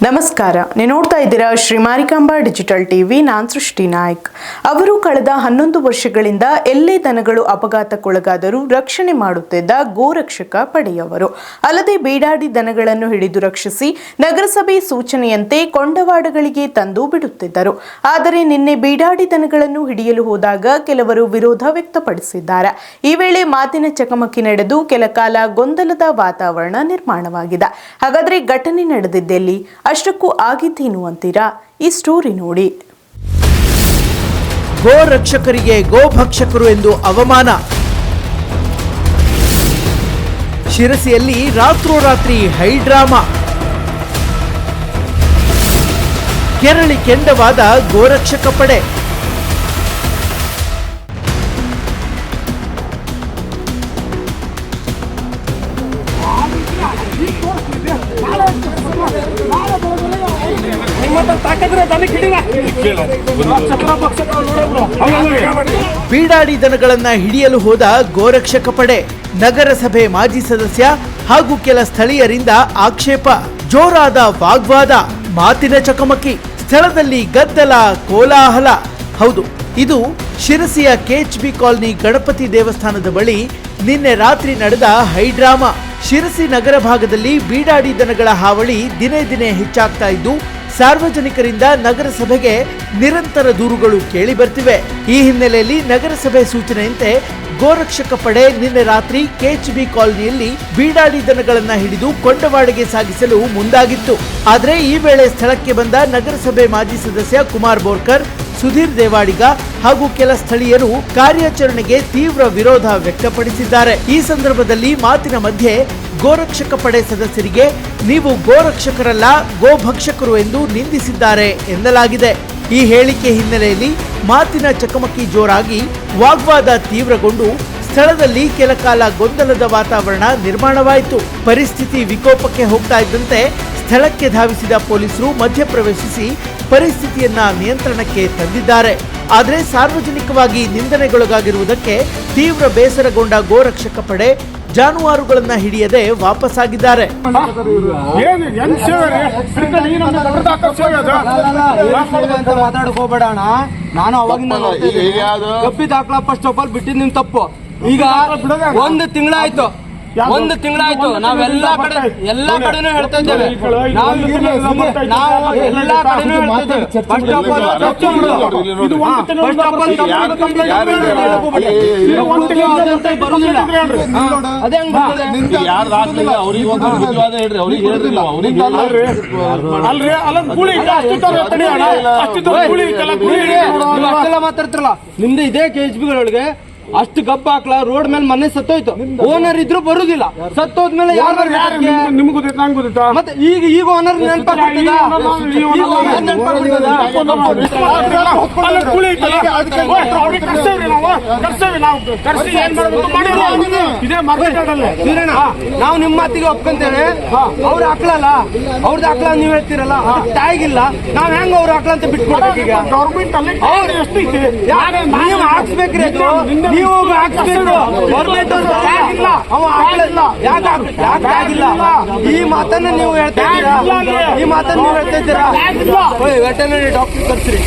ನಮಸ್ಕಾರ. ನೀವು ನೋಡ್ತಾ ಇದ್ದೀರಾ ಶ್ರೀ ಮಾರಿಕಾಂಬಾ ಡಿಜಿಟಲ್ ಟಿವಿ. ನಾನು ಸೃಷ್ಟಿ ನಾಯ್ಕ್. ಅವರು ಕಳೆದ 11 ವರ್ಷಗಳಿಂದ ಎಲ್ಲೇ ದನಗಳು ಅಪಘಾತಕ್ಕೊಳಗಾದರೂ ರಕ್ಷಣೆ ಮಾಡುತ್ತಿದ್ದ ಗೋರಕ್ಷಕ ಪಡೆಯವರು. ಅಲ್ಲದೆ ಬೀಡಾಡಿ ದನಗಳನ್ನು ಹಿಡಿದು ರಕ್ಷಿಸಿ ನಗರಸಭೆ ಸೂಚನೆಯಂತೆ ಕೊಂಡವಾಡಗಳಿಗೆ ತಂದು ಬಿಡುತ್ತಿದ್ದರು. ಆದರೆ ನಿನ್ನೆ ಬೀಡಾಡಿ ದನಗಳನ್ನು ಹಿಡಿಯಲು ಹೋದಾಗ ಕೆಲವರು ವಿರೋಧ ವ್ಯಕ್ತಪಡಿಸಿದ್ದಾರೆ. ಈ ವೇಳೆ ಮಾತಿನ ಚಕಮಕಿ ನಡೆದು ಕೆಲ ಕಾಲ ಗೊಂದಲದ ವಾತಾವರಣ ನಿರ್ಮಾಣವಾಗಿದೆ. ಹಾಗಾದರೆ ಘಟನೆ ನಡೆದಿದ್ದೆಲ್ಲಿ, ಅಷ್ಟಕ್ಕೂ ಆಗಿದ್ದೇನು ಅಂತೀರಾ? ಈ ಸ್ಟೋರಿ ನೋಡಿ. ಗೋ ರಕ್ಷಕರಿಗೆ ಗೋಭಕ್ಷಕರು ಎಂದು ಅವಮಾನ. ಶಿರಸಿಯಲ್ಲಿ ರಾತ್ರೋರಾತ್ರಿ ಹೈಡ್ರಾಮಾ. ಕೆರಳಿ ಕೆಂಡವಾದ ಗೋರಕ್ಷಕ ಪಡೆ. ಬೀಡಾಡಿ ದನಗಳನ್ನ ಹಿಡಿಯಲು ಹೋದ ಗೋರಕ್ಷಕ ಪಡೆ. ನಗರಸಭೆ ಮಾಜಿ ಸದಸ್ಯ ಹಾಗೂ ಕೆಲ ಸ್ಥಳೀಯರಿಂದ ಆಕ್ಷೇಪ. ಜೋರಾದ ವಾಗ್ವಾದ, ಮಾತಿನ ಚಕಮಕಿ, ಸ್ಥಳದಲ್ಲಿ ಗದ್ದಲ, ಕೋಲಾಹಲ. ಹೌದು, ಇದು ಶಿರಸಿಯ ಕೆಎಚ್ಬಿ ಕಾಲನಿ ಗಣಪತಿ ದೇವಸ್ಥಾನದ ಬಳಿ ನಿನ್ನೆ ರಾತ್ರಿ ನಡೆದ ಹೈಡ್ರಾಮಾ. ಶಿರಸಿ ನಗರ ಭಾಗದಲ್ಲಿ ಬೀಡಾಡಿ ದನಗಳ ಹಾವಳಿ ದಿನೇ ದಿನೇ ಹೆಚ್ಚಾಗ್ತಾ ಇದ್ದು ಸಾರ್ವಜನಿಕರಿಂದ ನಗರಸಭೆಗೆ ನಿರಂತರ ದೂರುಗಳು ಕೇಳಿ ಬರ್ತಿವೆ. ಈ ಹಿನ್ನೆಲೆಯಲ್ಲಿ ನಗರಸಭೆ ಸೂಚನೆಯಂತೆ ಗೋರಕ್ಷಕ ಪಡೆ ನಿನ್ನೆ ರಾತ್ರಿ ಕೆಎಚ್ಬಿ ಕಾಲನಿಯಲ್ಲಿ ಬೀಡಾಡಿ ದನಗಳನ್ನ ಹಿಡಿದು ಕೊಂಡವಾಡಿಗೆ ಸಾಗಿಸಲು ಮುಂದಾಗಿತ್ತು. ಆದರೆ ಈ ವೇಳೆ ಸ್ಥಳಕ್ಕೆ ಬಂದ ನಗರಸಭೆ ಮಾಜಿ ಸದಸ್ಯ ಕುಮಾರ್ ಬೋರ್ಕರ್, ಸುಧೀರ್ ದೇವಾಡಿಗ ಹಾಗೂ ಕೆಲ ಸ್ಥಳೀಯರು ಕಾರ್ಯಾಚರಣೆಗೆ ತೀವ್ರ ವಿರೋಧ ವ್ಯಕ್ತಪಡಿಸಿದ್ದಾರೆ. ಈ ಸಂದರ್ಭದಲ್ಲಿ ಮಾತಿನ ಮಧ್ಯೆ ಗೋರಕ್ಷಕ ಪಡೆ ಸದಸ್ಯರಿಗೆ ನೀವು ಗೋರಕ್ಷಕರಲ್ಲ ಗೋಭಕ್ಷಕರು ಎಂದು ನಿಂದಿಸಿದ್ದಾರೆ ಎನ್ನಲಾಗಿದೆ. ಈ ಹೇಳಿಕೆ ಹಿನ್ನೆಲೆಯಲ್ಲಿ ಮಾತಿನ ಚಕಮಕಿ ಜೋರಾಗಿ ವಾಗ್ವಾದ ತೀವ್ರಗೊಂಡು ಸ್ಥಳದಲ್ಲಿ ಕೆಲ ಕಾಲ ಗೊಂದಲದ ವಾತಾವರಣ ನಿರ್ಮಾಣವಾಯಿತು. ಪರಿಸ್ಥಿತಿ ವಿಕೋಪಕ್ಕೆ ಹೋಗ್ತಾ ಇದ್ದಂತೆ ಸ್ಥಳಕ್ಕೆ ಧಾವಿಸಿದ ಪೊಲೀಸರು ಮಧ್ಯಪ್ರವೇಶಿಸಿ ಪರಿಸ್ಥಿತಿಯನ್ನ ನಿಯಂತ್ರಣಕ್ಕೆ ತಂದಿದ್ದಾರೆ. ಆದರೆ ಸಾರ್ವಜನಿಕವಾಗಿ ನಿಂದನೆಗೊಳಗಾಗಿರುವುದಕ್ಕೆ ತೀವ್ರ ಬೇಸರಗೊಂಡ ಗೋರಕ್ಷಕ ಪಡೆ ಜಾನುವಾರುಗಳನ್ನ ಹಿಡಿಯದೆ ವಾಪಸ್ಸಾಗಿದ್ದಾರೆ. ಮಾತಾಡಕೋಬೇಡ, ನಾನು ಅವಾಗಿಂದ ಕಪ್ಪಿ ದಾಖಲಾ ಫಸ್ಟ್ ಆಫ್ ಆಲ್ ಬಿಟ್ಟಿದ್ ನಿಮ್ ತಪ್ಪು. ಈಗ ಒಂದು ತಿಂಗಳಾಯ್ತು ನಾವೆಲ್ಲಾ ಕಡೆನೂ ಹೇಳ್ತಾ ಇದ್ದೇವೆ. ಎಲ್ಲಾ ಕಡೆನೂ ಹೇಳ್ತಾ ಇದ್ದೇವೆ. ಫಸ್ಟ್ ಆಫ್ ಆಲ್ ಬರುದಿಲ್ಲ. ಅದೇ ಅಷ್ಟೆಲ್ಲ ಮಾತಾಡ್ತಿರಲ್ಲ. ನಿಮ್ದು ಇದೇ ಕೆಎಚ್ಬಿಗಳೊಳಗೆ ಅಷ್ಟು ಗಬ್ಬ ಹಾಕ್ಲ ರೋಡ್ ಮೇಲೆ ಮನೆ ಸತ್ತೋಯ್ತು. ಓನರ್ ಇದ್ರು ಬರುದಿಲ್ಲ. ಸತ್ತೋದ್ಮೇಲೆ ಮತ್ತೆ ಈಗ ಓನರ್ ನಾವು ನಿಮ್ಮ ಮಾತಿಗೆ ಒಪ್ಕೊಂತೇವೆ. ಅವ್ರು ಹಾಕ್ಲಲ್ಲ, ಅವ್ರದ್ದು ಹಾಕ್ಲ ನೀವ್ ಹೇಳ್ತೀರಲ್ಲ, ಟ್ಯಾಗ್ ಇಲ್ಲ. ನಾವ್ ಹೆಂಗ್ ಅವ್ರು ಹಾಕ್ಲ ಅಂತ ಬಿಟ್ಕೊಡ್ಬೇಕು. ಈಗ ನೀವು ಹಾಕ್ಸ್ಬೇಕ್ರಿ, ನೀವು ಹಾಕ್ಸ್ಬೇಕು. ಗೌರ್ಮೆಂಟ್ ಈ ಮಾತನ್ನ ನೀವು ಹೇಳ್ತಾ ಇದ್ದೀರಾ, ಈ ಮಾತನ್ನ ನೀವು ಹೇಳ್ತಾ ಇದ್ದೀರಾ. ವೆಟರ್ನರಿ ಡಾಕ್ಟರ್ ಕರ್ಸ್ರಿ,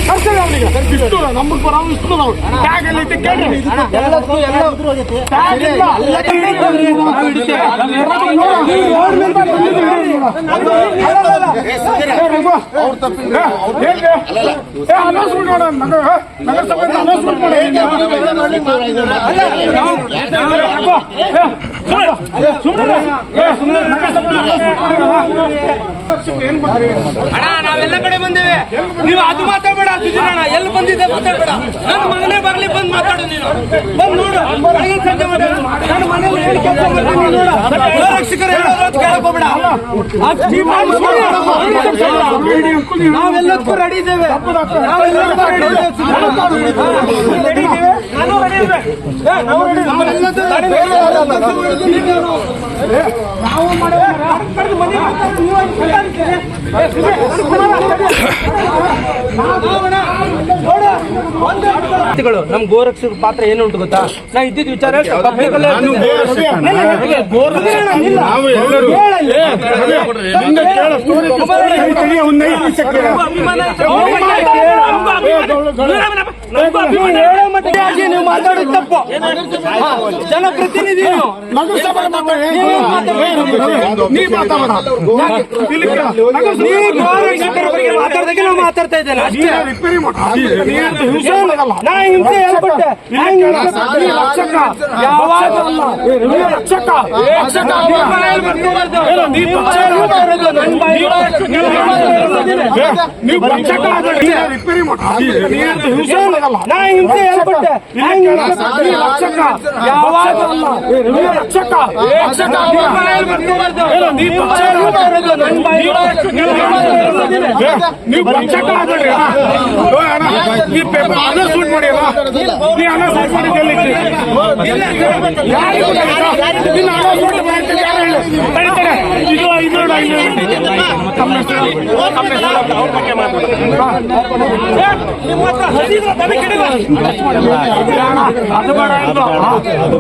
ನಾವೆಲ್ಲ ಕಡೆ ಬಂದೇವೆ. ನೀವು ಅದು ಮಾತಾಡಬೇಡ ಅಂತಿದ್ದೀರಣ್ಣ. ಎಲ್ಲಿ ಬಂದಿದ್ದೆ ಮಾತಾಡಬೇಡ. ನನ್ನ ಮಗನೇ ಬರ್ಲಿ, ಬಂದು ಮಾತಾಡು. ನೀನು ಬಂದು ನೋಡು. ನನ್ನ ಮನೇಲಿ ಹೇಳಿ ಕೆಲಸ ಮಾಡ್ತೀನಿ ನೋಡು. ರಕ್ಷಕರು ಹೇಳೋದು ಕೇಳಕೋಬೇಡ. ನಾವೆಲ್ಲದಕ್ಕೂ ರೆಡಿ ಇದ್ದೇವೆ. ನಾವು ನಮ್ ಗೋರಕ್ಷಕ ಪಾತ್ರ ಏನು ಉಂಟು ಗೊತ್ತಾ? ನಾ ಇದ್ದಿದ್ದ ವಿಚಾರ ನೀವು ಮಾತಾಡೋದು ತಪ್ಪು. ಜನಪ್ರತಿನಿಧಿ ಮಾತಾಡ್ದಾಗ ನಾವು ಮಾತಾಡ್ತಾ ಇದ್ದೇನೆ ಅಷ್ಟೇ. ನಾ ಹಿಂಸೆ ಹೇಳ್ಕೊಟ್ಟೆ. ನಾ ಹಿಂಸೆ ಹೇಳ್ಕೊಟ್ಟೆ.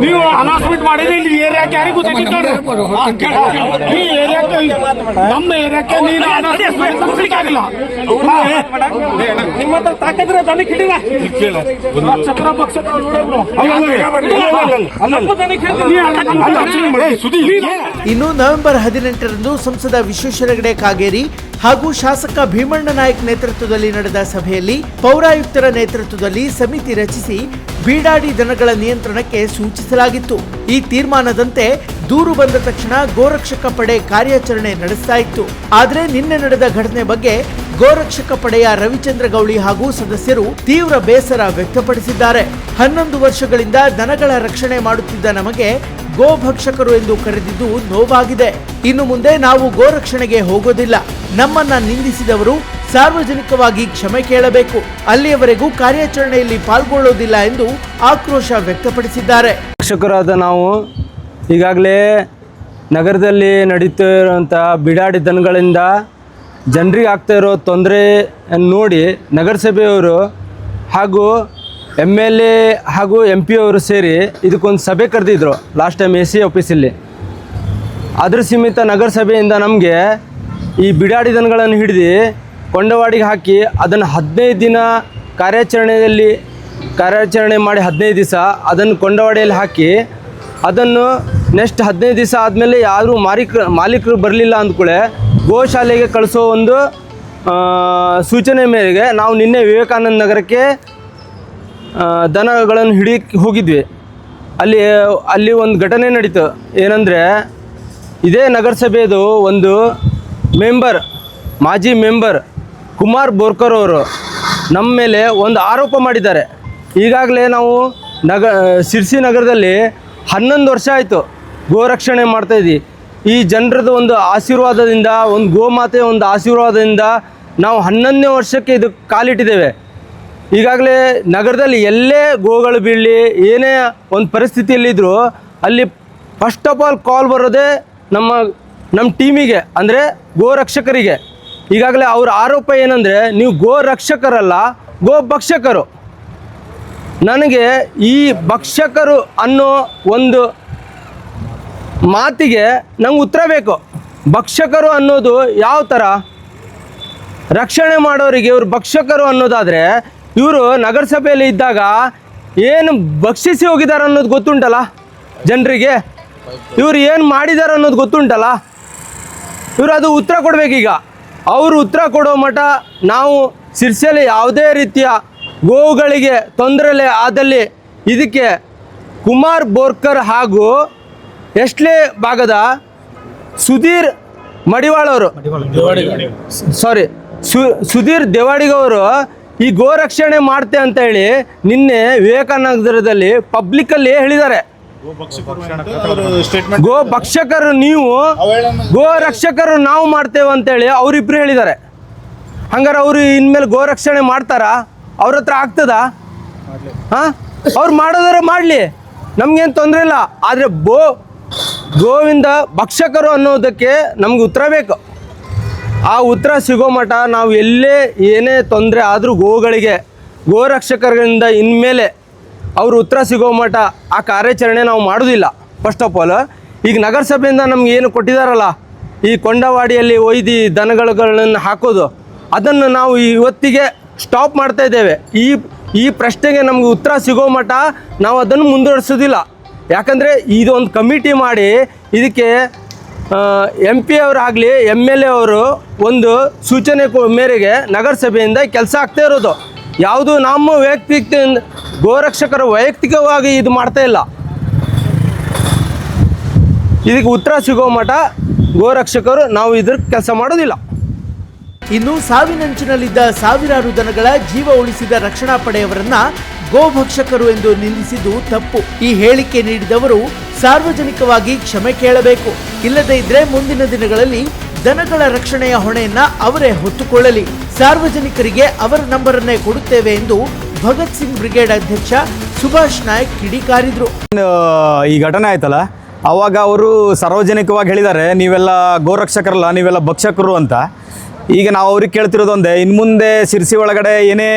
ನೀವು ಅನೌನ್ಸ್ಮೆಂಟ್ ಮಾಡಿದ್ರೆ ಇಲ್ಲಿ ಏರಿಯಾಕ್ಕೆ ಯಾರಿಗೂ ಗೊತ್ತಿಲ್ಲ. ಈ ಏರಿಯಾಕ್ಕೆ ನಮ್ಮ ಏರಿಯಾಕ್ಕೆ ನೀನು ಅನೌನ್ಸ್ಮೆಂಟ್ ಆಗಿಲ್ಲ. ನಿಮ್ಮ ಹತ್ರ ತಾಕತ್ತಿದ್ರೆ ತನಿಖೆ ಹಿಡಿದ ಇನ್ನು ನವೆಂಬರ್ 18ರಂದು ಸಂಸದ ವಿಶ್ವೇಶ್ವರ ಹೆಗಡೆ ಕಾಗೇರಿ ಹಾಗೂ ಶಾಸಕ ಭೀಮಣ್ಣ ನಾಯ್ಕ್ ನೇತೃತ್ವದಲ್ಲಿ ನಡೆದ ಸಭೆಯಲ್ಲಿ ಪೌರಾಯುಕ್ತರ ನೇತೃತ್ವದಲ್ಲಿ ಸಮಿತಿ ರಚಿಸಿ ಬೀಡಾಡಿ ದನಗಳ ನಿಯಂತ್ರಣಕ್ಕೆ ಸೂಚಿಸಲಾಗಿತ್ತು. ಈ ತೀರ್ಮಾನದಂತೆ ದೂರು ಬಂದ ತಕ್ಷಣ ಗೋರಕ್ಷಕ ಪಡೆ ಕಾರ್ಯಾಚರಣೆ ನಡೆಸ್ತಾ ಇತ್ತು. ಆದರೆ ನಿನ್ನೆ ನಡೆದ ಘಟನೆ ಬಗ್ಗೆ ಗೋರಕ್ಷಕ ಪಡೆಯ ರವಿಚಂದ್ರ ಗೌಳಿ ಹಾಗೂ ಸದಸ್ಯರು ತೀವ್ರ ಬೇಸರ ವ್ಯಕ್ತಪಡಿಸಿದ್ದಾರೆ. 11 ವರ್ಷಗಳಿಂದ ದನಗಳ ರಕ್ಷಣೆ ಮಾಡುತ್ತಿದ್ದ ನಮಗೆ ಗೋಭಕ್ಷಕರು ಎಂದು ಕರೆದಿದ್ದು ನೋವಾಗಿದೆ. ಇನ್ನು ಮುಂದೆ ನಾವು ಗೋರಕ್ಷಣೆಗೆ ಹೋಗೋದಿಲ್ಲ. ನಮ್ಮನ್ನ ನಿಂದಿಸಿದವರು ಸಾರ್ವಜನಿಕವಾಗಿ ಕ್ಷಮೆ ಕೇಳಬೇಕು. ಅಲ್ಲಿಯವರೆಗೂ ಕಾರ್ಯಾಚರಣೆಯಲ್ಲಿ ಪಾಲ್ಗೊಳ್ಳೋದಿಲ್ಲ ಎಂದು ಆಕ್ರೋಶ ವ್ಯಕ್ತಪಡಿಸಿದ್ದಾರೆ. ಶಿಕ್ಷಕರಾದ ನಾವು ಈಗಾಗಲೇ ನಗರದಲ್ಲಿ ನಡೀತಾ ಇರುವಂಥ ಬಿಡಾಡಿ ದನಗಳಿಂದ ಜನರಿಗೆ ಆಗ್ತಾ ಇರೋ ತೊಂದರೆ ನೋಡಿ ನಗರಸಭೆಯವರು ಹಾಗೂ MLA ಹಾಗೂ MP ಅವರು ಸೇರಿ ಇದಕ್ಕೊಂದು ಸಭೆ ಕರೆದಿದ್ರು ಲಾಸ್ಟ್ ಟೈಮ್ AC ಆಫೀಸಲ್ಲಿ. ಅದ್ರ ಸೀಮಿತ ನಗರಸಭೆಯಿಂದ ನಮಗೆ ಈ ಬಿಡಾಡಿ ದನಗಳನ್ನು ಹಿಡಿದು ಕೊಂಡವಾಡಿಗೆ ಹಾಕಿ ಅದನ್ನು 15 ದಿನ ಕಾರ್ಯಾಚರಣೆ ಮಾಡಿ 15 ದಿವಸ ಅದನ್ನು ಕೊಂಡವಾಡಿಯಲ್ಲಿ ಹಾಕಿ ಅದನ್ನು ನೆಕ್ಸ್ಟ್ 15 ದಿವಸ ಆದಮೇಲೆ ಯಾರೂ ಮಾಲೀಕರು ಬರಲಿಲ್ಲ ಅಂದ್ಕೂಳೆ ಗೋಶಾಲೆಗೆ ಕಳಿಸೋ ಒಂದು ಸೂಚನೆ ಮೇರೆಗೆ ನಾವು ನಿನ್ನೆ ವಿವೇಕಾನಂದ ನಗರಕ್ಕೆ ದನಗಳನ್ನು ಹಿಡಿಯಕ್ಕೆ ಹೋಗಿದ್ವಿ. ಅಲ್ಲಿ ಒಂದು ಘಟನೆ ನಡೀತು. ಏನಂದರೆ ಇದೇ ನಗರಸಭೆಯದು ಒಂದು ಮಾಜಿ ಮೆಂಬರ್ ಕುಮಾರ್ ಬೋರ್ಕರ್ ಅವರು ನಮ್ಮ ಮೇಲೆ ಒಂದು ಆರೋಪ ಮಾಡಿದ್ದಾರೆ. ಈಗಾಗಲೇ ನಾವು ಶಿರ್ಸಿ ನಗರದಲ್ಲಿ 11 ವರ್ಷ ಆಯಿತು ಗೋರಕ್ಷಣೆ ಮಾಡ್ತಾಯಿದ್ವಿ. ಈ ಜನರದ್ದು ಒಂದು ಆಶೀರ್ವಾದದಿಂದ, ಒಂದು ಗೋಮಾತೆಯ ಒಂದು ಆಶೀರ್ವಾದದಿಂದ ನಾವು 11ನೇ ವರ್ಷಕ್ಕೆ ಇದು ಕಾಲಿಟ್ಟಿದ್ದೇವೆ. ಈಗಾಗಲೇ ನಗರದಲ್ಲಿ ಎಲ್ಲೇ ಗೋಗಳು ಬೀಳಲಿ, ಏನೇ ಒಂದು ಪರಿಸ್ಥಿತಿಯಲ್ಲಿದ್ದರೂ ಅಲ್ಲಿ ಫಸ್ಟ್ ಆಫ್ ಆಲ್ ಕಾಲ್ ಬರೋದೇ ನಮ್ಮ ಟೀಮಿಗೆ, ಅಂದರೆ ಗೋರಕ್ಷಕರಿಗೆ. ಈಗಾಗಲೇ ಅವ್ರ ಆರೋಪ ಏನಂದರೆ ನೀವು ಗೋರಕ್ಷಕರಲ್ಲ, ಗೋಭಕ್ಷಕರು. ನನಗೆ ಈ ಭಕ್ಷಕರು ಅನ್ನೋ ಒಂದು ಮಾತಿಗೆ ನಂಗೆ ಉತ್ತರ ಬೇಕು. ಭಕ್ಷಕರು ಅನ್ನೋದು ಯಾವ ಥರ? ರಕ್ಷಣೆ ಮಾಡೋರಿಗೆ ಇವರು ಭಕ್ಷಕರು ಅನ್ನೋದಾದರೆ ಇವರು ನಗರಸಭೆಯಲ್ಲಿ ಇದ್ದಾಗ ಏನು ಭಕ್ಷಿಸಿ ಹೋಗಿದ್ದಾರೆ ಅನ್ನೋದು ಗೊತ್ತುಂಟಲ್ಲ ಜನರಿಗೆ? ಇವರು ಏನು ಮಾಡಿದ್ದಾರೆ ಅನ್ನೋದು ಗೊತ್ತುಂಟಲ್ಲ? ಇವರು ಅದು ಉತ್ತರ ಕೊಡಬೇಕೀಗ. ಅವರು ಉತ್ತರ ಕೊಡೋ ಮಟ್ಟ ನಾವು ಶಿರ್ಸಿಯಲ್ಲಿ ಯಾವುದೇ ರೀತಿಯ ಗೋವುಗಳಿಗೆ ತೊಂದರೆ ಆದಲ್ಲಿ ಇದಕ್ಕೆ ಕುಮಾರ್ ಬೋರ್ಕರ್ ಹಾಗೂ ಎಸ್ಟ್ಲೆ ಭಾಗದ ಸುಧೀರ್ ಸುಧೀರ್ ದೇವಾಡಿಗವರು ಈ ಗೋರಕ್ಷಣೆ ಮಾಡ್ತೆ ಅಂತ ಹೇಳಿ ನಿನ್ನೆ ವಿವೇಕಾನಗರದಲ್ಲಿ ಪಬ್ಲಿಕಲ್ಲಿ ಹೇಳಿದ್ದಾರೆ. ಗೋ ಭಕ್ಷಕರು ನೀವು, ಗೋ ರಕ್ಷಕರು ನಾವು ಮಾಡ್ತೇವೆ ಅಂತೇಳಿ ಅವರಿಬ್ರು ಹೇಳಿದ್ದಾರೆ. ಹಂಗಾರೆ ಅವರು ಇನ್ಮೇಲೆ ಗೋ ರಕ್ಷಣೆ ಮಾಡ್ತಾರಾ? ಅವ್ರ ಹತ್ರ ಆಗ್ತದಾ? ಅವ್ರು ಮಾಡೋದಾರೆ ಮಾಡಲಿ, ನಮ್ಗೇನು ತೊಂದರೆ ಇಲ್ಲ. ಆದರೆ ಗೋವಿಂದ ಭಕ್ಷಕರು ಅನ್ನೋದಕ್ಕೆ ನಮ್ಗೆ ಉತ್ತರ ಬೇಕು. ಆ ಉತ್ತರ ಸಿಗೋ ಮಟ್ಟ ನಾವು ಎಲ್ಲೇ ಏನೇ ತೊಂದರೆ ಆದರೂ ಗೋಗಳಿಗೆ ಗೋರಕ್ಷಕರಿಂದ ಇನ್ಮೇಲೆ ಅವರು ಉತ್ತರ ಸಿಗೋ ಮಟ್ಟ ಆ ಕಾರ್ಯಾಚರಣೆ ನಾವು ಮಾಡೋದಿಲ್ಲ. ಫಸ್ಟ್ ಆಫ್ ಆಲ್ ಈಗ ನಗರಸಭೆಯಿಂದ ನಮ್ಗೆ ಏನು ಕೊಟ್ಟಿದ್ದಾರಲ್ಲ, ಈ ಕೊಂಡವಾಡಿಯಲ್ಲಿ ಒಯ್ದು ದನಗಳನ್ನು ಹಾಕೋದು, ಅದನ್ನು ನಾವು ಇವತ್ತಿಗೆ ಸ್ಟಾಪ್ ಮಾಡ್ತಾ ಇದ್ದೇವೆ. ಈ ಪ್ರಶ್ನೆಗೆ ನಮಗೆ ಉತ್ತರ ಸಿಗೋ ಮಟ್ಟ ನಾವು ಅದನ್ನು ಮುಂದುವರಿಸೋದಿಲ್ಲ. ಯಾಕಂದರೆ ಇದೊಂದು ಕಮಿಟಿ ಮಾಡಿ ಇದಕ್ಕೆ MP ಅವರಾಗಲಿ MLA ಅವರು ಒಂದು ಸೂಚನೆ ಮೇರೆಗೆ ನಗರಸಭೆಯಿಂದ ಕೆಲಸ ಆಗ್ತಾ ಇರೋದು. ಯಾವುದು ನಮ್ಮ ವೈಯಕ್ತಿಕ ಗೋರಕ್ಷಕರ ವೈಯಕ್ತಿಕವಾಗಿ ಇದು ಮಾಡ್ತಾ ಇಲ್ಲ. ಇದಕ್ಕೆ ಉತ್ತರ ಸಿಗೋ ಮಟ್ಟ ಗೋರಕ್ಷಕರು ನಾವು ಇದ್ರ ಕೆಲಸ ಮಾಡೋದಿಲ್ಲ. ಇನ್ನು ಸಾವಿನಂಚಿನಲ್ಲಿದ್ದ ಸಾವಿರಾರು ದನಗಳ ಜೀವ ಉಳಿಸಿದ ರಕ್ಷಣಾ ಪಡೆಯವರನ್ನ ಗೋಭಕ್ಷಕರು ಎಂದು ನಿಂದಿಸಿದ್ದು ತಪ್ಪು. ಈ ಹೇಳಿಕೆ ನೀಡಿದವರು ಸಾರ್ವಜನಿಕವಾಗಿ ಕ್ಷಮೆ ಕೇಳಬೇಕು. ಇಲ್ಲದೇ ಇದ್ರೆ ಮುಂದಿನ ದಿನಗಳಲ್ಲಿ ದನಗಳ ರಕ್ಷಣೆಯ ಹೊಣೆಯನ್ನ ಅವರೇ ಹೊತ್ತುಕೊಳ್ಳಲಿ. ಸಾರ್ವಜನಿಕರಿಗೆ ಅವರ ನಂಬರನ್ನೇ ಕೊಡುತ್ತೇವೆ ಎಂದು ಭಗತ್ ಸಿಂಗ್ ಬ್ರಿಗೇಡ್ ಅಧ್ಯಕ್ಷ ಸುಭಾಷ್ ನಾಯಕ್ ಕಿಡಿಕಾರಿದ್ರು. ಈ ಘಟನೆ ಆಯ್ತಲ್ಲ, ಅವಾಗ ಅವರು ಸಾರ್ವಜನಿಕವಾಗಿ ಹೇಳಿದ್ದಾರೆ, ನೀವೆಲ್ಲ ಗೋರಕ್ಷಕರಲ್ಲ, ನೀವೆಲ್ಲ ಭಕ್ಷಕರು ಅಂತ. ಈಗ ನಾವು ಅವ್ರಿಗೆ ಕೇಳ್ತಿರೋದು ಒಂದೇ, ಇನ್ನು ಮುಂದೆ ಶಿರ್ಸಿ ಒಳಗಡೆ ಏನೇ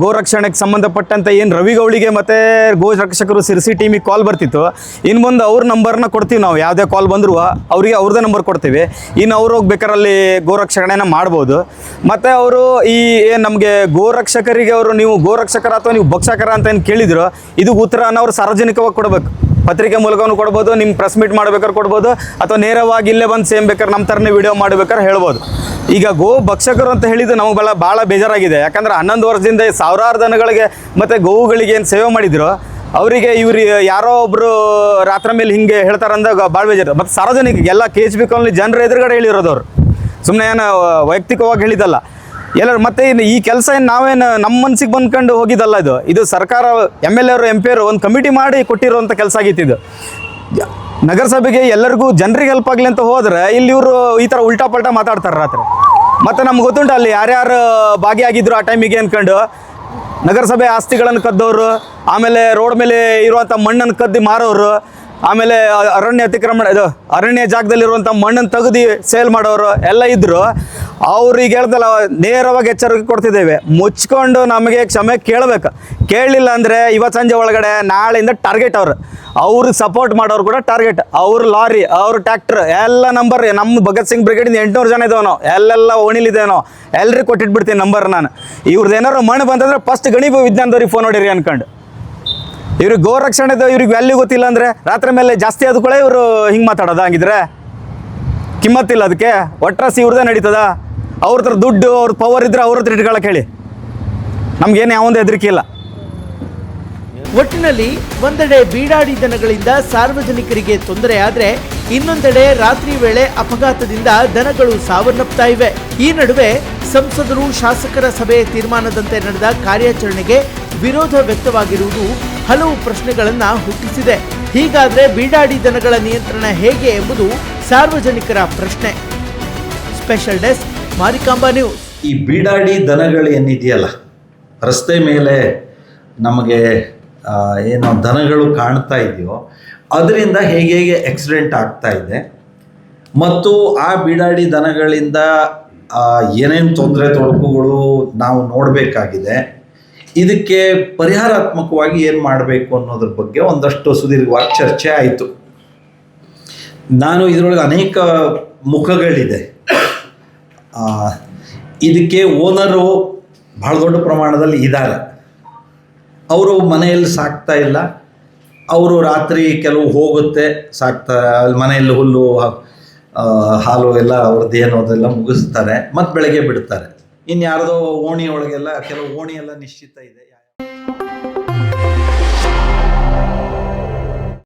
ಗೋರಕ್ಷಣೆಗೆ ಸಂಬಂಧಪಟ್ಟಂತೆ ಏನು ರವಿಗೌಳಿಗೆ ಮತ್ತು ಗೋರಕ್ಷಕರು ಶಿರ್ಸಿ ಟೀಮಿಗೆ ಕಾಲ್ ಬರ್ತಿತ್ತು, ಇನ್ನು ಮುಂದೆ ಅವ್ರ ನಂಬರ್ನ ಕೊಡ್ತೀವಿ. ನಾವು ಯಾವುದೇ ಕಾಲ್ ಬಂದರೂ ಅವರಿಗೆ ಅವ್ರದ್ದೇ ನಂಬರ್ ಕೊಡ್ತೀವಿ. ಇನ್ನು ಅವ್ರು ಹೋಗ್ಬೇಕಾರಲ್ಲಿ ಗೋರಕ್ಷಣೆನ ಮಾಡ್ಬೋದು. ಮತ್ತು ಅವರು ಈ ಏನು ನಮಗೆ ಗೋರಕ್ಷಕರಿಗೆ ಅವರು ನೀವು ಗೋರಕ್ಷಕರ ಅಥವಾ ನೀವು ಭಕ್ಷಕರ ಅಂತ ಏನು ಕೇಳಿದ್ರು, ಇದು ಉತ್ತರನ ಅವರು ಸಾರ್ವಜನಿಕವಾಗಿ ಕೊಡಬೇಕು. ಪತ್ರಿಕೆ ಮೂಲಕನೂ ಕೊಡ್ಬೋದು, ನಿಮ್ಮ ಪ್ರೆಸ್ ಮೀಟ್ ಮಾಡ್ಬೇಕಾದ್ರೆ ಕೊಡ್ಬೋದು, ಅಥವಾ ನೇರವಾಗಿ ಇಲ್ಲೇ ಬಂದು ಸೇಮ್ ಬೇಕಾದ್ರೆ ನಮ್ಮ ಥರನೇ ವಿಡಿಯೋ ಮಾಡ್ಬೇಕಾದ್ರೆ ಹೇಳ್ಬೋದು. ಈಗ ಗೋ ಭಕ್ಷಕರು ಅಂತ ಹೇಳಿದ್ದು ನಮಗೆ ಭಾಳ ಬೇಜಾರಾಗಿದೆ. ಯಾಕಂದರೆ 11 ವರ್ಷದಿಂದ ಸಾವಿರಾರು ದನಗಳಿಗೆ ಮತ್ತು ಗೋವುಗಳಿಗೆ ಏನು ಸೇವೆ ಮಾಡಿದ್ರು, ಅವರಿಗೆ ಇವ್ರು ಯಾರೋ ಒಬ್ಬರು ರಾತ್ರಿ ಮೇಲೆ ಹಿಂಗೆ ಹೇಳ್ತಾರಂದಾಗ ಭಾಳ ಬೇಜಾರು. ಮತ್ತು ಸಾರ್ವಜನಿಕ ಎಲ್ಲ KHB ಕಾಲೋನಿ ಜನರ ಎದುರುಗಡೆ ಹೇಳಿರೋದು ಅವರು, ಸುಮ್ಮನೆ ಏನು ವೈಯಕ್ತಿಕವಾಗಿ ಹೇಳಿದ್ದಲ್ಲ. ಎಲ್ಲರೂ ಮತ್ತು ಇನ್ನು ಈ ಕೆಲಸ ಏನು ನಾವೇನು ನಮ್ಮ ಮನಸ್ಸಿಗೆ ಬಂದ್ಕೊಂಡು ಹೋಗಿದ್ದಲ್ಲ. ಇದು ಸರ್ಕಾರ MLA ಅವರು MP ಅವರು ಒಂದು ಕಮಿಟಿ ಮಾಡಿ ಕೊಟ್ಟಿರುವಂಥ ಕೆಲಸ ಆಗಿತ್ತಿದ್ದು. ನಗರಸಭೆಗೆ ಎಲ್ಲರಿಗೂ ಜನರಿಗೆ ಹೆಲ್ಪ್ ಆಗಲಿ ಅಂತ ಹೋದರೆ ಇಲ್ಲಿ ಇವರು ಈ ಥರ ಉಲ್ಟಾ ಪಲ್ಟಾ ಮಾತಾಡ್ತಾರೆ ರಾತ್ರಿ. ಮತ್ತು ನಮ್ಗೆ ಗೊತ್ತುಂಟು ಅಲ್ಲಿ ಯಾರ್ಯಾರು ಭಾಗಿಯಾಗಿದ್ರು ಆ ಟೈಮಿಗೆ ಅಂದ್ಕೊಂಡು ನಗರಸಭೆ ಆಸ್ತಿಗಳನ್ನು ಕದ್ದವರು, ಆಮೇಲೆ ರೋಡ್ ಮೇಲೆ ಇರುವಂಥ ಮಣ್ಣನ್ನು ಕದ್ದು ಮಾರೋರು, ಆಮೇಲೆ ಅರಣ್ಯ ಅತಿಕ್ರಮಣ ಇದು ಅರಣ್ಯ ಜಾಗದಲ್ಲಿರುವಂಥ ಮಣ್ಣನ್ನು ತೆಗೆದು ಸೇಲ್ ಮಾಡೋರು ಎಲ್ಲ ಇದ್ದರು. ಅವ್ರಿಗೆ ಹೇಳ್ದಲ್ಲ, ನೇರವಾಗಿ ಎಚ್ಚರಿಕೆ ಕೊಡ್ತಿದ್ದೇವೆ, ಮುಚ್ಕೊಂಡು ನಮಗೆ ಕ್ಷಮೆ ಕೇಳಬೇಕು. ಕೇಳಲಿಲ್ಲ ಅಂದರೆ ಇವತ್ತು ಸಂಜೆ ಒಳಗಡೆ ನಾಳೆಯಿಂದ ಟಾರ್ಗೆಟ್ ಅವ್ರಿಗೆ ಸಪೋರ್ಟ್ ಮಾಡೋರು ಕೂಡ ಟಾರ್ಗೆಟ್. ಅವ್ರ ಲಾರಿ, ಅವ್ರ ಟ್ಯಾಕ್ಟ್ರ್ ಎಲ್ಲ ನಂಬರ್ ನಮ್ಮ ಭಗತ್ ಸಿಂಗ್ ಬ್ರಿಗೇಡಿಂದ 800 ಜನ ಇದ್ದೇವೆ ನಾವು, ಎಲ್ಲೆಲ್ಲ ಓಣಿಲಿದ್ದೇವೆ ನಾವು, ಎಲ್ರಿಗೂ ಕೊಟ್ಟಿಟ್ಬಿಡ್ತೀನಿ ನಂಬರ್ ನಾನು. ಇವ್ರದ್ದು ಏನಾರು ಮಣ್ಣು ಬಂತಂದ್ರೆ ಫಸ್ಟ್ ಗಣಿ ವಿಜ್ಞಾನದವ್ರಿಗೆ ಫೋನ್ ಹೊಡೀರಿ ಅನ್ಕೊಂಡು. ಇವ್ರಿಗೆ ಗೋರಕ್ಷಣೆದು ಇವ್ರಿಗೆ ವ್ಯಾಲ್ಯೂ ಗೊತ್ತಿಲ್ಲ ಅಂದರೆ ರಾತ್ರಿ ಮೇಲೆ ಜಾಸ್ತಿ ಆದ ಕೂಡ ಇವರು ಹಿಂಗೆ ಮಾತಾಡೋದು. ಹಂಗಿದ್ರೆ ಕಿಮ್ಮತ್ತಿಲ್ಲ ಅದಕ್ಕೆ, ಒಟ್ರಾಸಿ ಇವ್ರದೇ ನಡೀತದ. ಅವ್ರ ಹತ್ರ ದುಡ್ಡು, ಅವ್ರ ಪವರ್ ಇದ್ರೆ ಅವ್ರ ಹತ್ರ ಇಟ್ಕೊಳ್ಳೋಕೆ ಹೇಳಿ, ನಮ್ಗೇನು ಯಾವೊಂದು ಹೆದರಿಕೆ ಇಲ್ಲ. ಒಟ್ಟಿನಲ್ಲಿ ಒಂದೆಡೆ ಬೀಡಾಡಿ ದನಗಳಿಂದ ಸಾರ್ವಜನಿಕರಿಗೆ ತೊಂದರೆ ಆದ್ರೆ ಇನ್ನೊಂದೆಡೆ ರಾತ್ರಿ ವೇಳೆ ಅಪಘಾತದಿಂದ ದನಗಳು ಸಾವನ್ನಪ್ತಾ ಇವೆ. ಈ ನಡುವೆ ಸಂಸದರು ಶಾಸಕರ ಸಭೆಯ ತೀರ್ಮಾನದಂತೆ ನಡೆದ ಕಾರ್ಯಾಚರಣೆಗೆ ವಿರೋಧ ವ್ಯಕ್ತವಾಗಿರುವುದು ಹಲವು ಪ್ರಶ್ನೆಗಳನ್ನ ಹುಟ್ಟಿಸಿದೆ. ಹೀಗಾದ್ರೆ ಬೀಡಾಡಿ ದನಗಳ ನಿಯಂತ್ರಣ ಹೇಗೆ ಎಂಬುದು ಸಾರ್ವಜನಿಕರ ಪ್ರಶ್ನೆ. Special desk Marikamba news. ಈ ಬೀಡಾಡಿ ದನಗಳು ಏನಿದೆಯಲ್ಲ, ರಸ್ತೆ ಮೇಲೆ ನಮಗೆ ಏನು ದನಗಳು ಕಾಣ್ತಾ ಇದೆಯೋ ಅದರಿಂದ ಹೇಗೆ ಆಕ್ಸಿಡೆಂಟ್ ಆಗ್ತಾ ಇದೆ, ಮತ್ತು ಆ ಬೀಡಾಡಿ ದನಗಳಿಂದ ಏನೇನು ತೊಡಕುಗಳು ನಾವು ನೋಡಬೇಕಾಗಿದೆ, ಇದಕ್ಕೆ ಪರಿಹಾರಾತ್ಮಕವಾಗಿ ಏನು ಮಾಡಬೇಕು ಅನ್ನೋದ್ರ ಬಗ್ಗೆ ಒಂದಷ್ಟು ಸುದೀರ್ಘವಾಗಿ ಚರ್ಚೆ ಆಯಿತು. ನಾನು ಇದರೊಳಗೆ ಅನೇಕ ಮುಖಗಳಿದೆ. ಇದಕ್ಕೆ ಓನರು ಭಾಳ ದೊಡ್ಡ ಪ್ರಮಾಣದಲ್ಲಿ ಇದ್ದಾರೆ. ಅವರು ಮನೆಯಲ್ಲಿ ಸಾಕ್ತಾ ಇಲ್ಲ, ಅವರು ರಾತ್ರಿ ಕೆಲವು ಹೋಗುತ್ತೆ ಸಾಕ್ತಾ, ಅಲ್ಲಿ ಮನೆಯಲ್ಲಿ ಹುಲ್ಲು ಹಾಲು ಎಲ್ಲ ಅವ್ರದ್ದು ಏನೋ ಅದೆಲ್ಲ ಮುಗಿಸ್ತಾರೆ, ಮತ್ತು ಬೆಳಗ್ಗೆ ಬಿಡ್ತಾರೆ. ಇನ್ನು ಯಾರ್ದೋ ಓಣಿ ಒಳಗೆಲ್ಲ ಕೆಲವು ಓಣಿ ಎಲ್ಲ ನಿಶ್ಚಿತ ಇದೆ.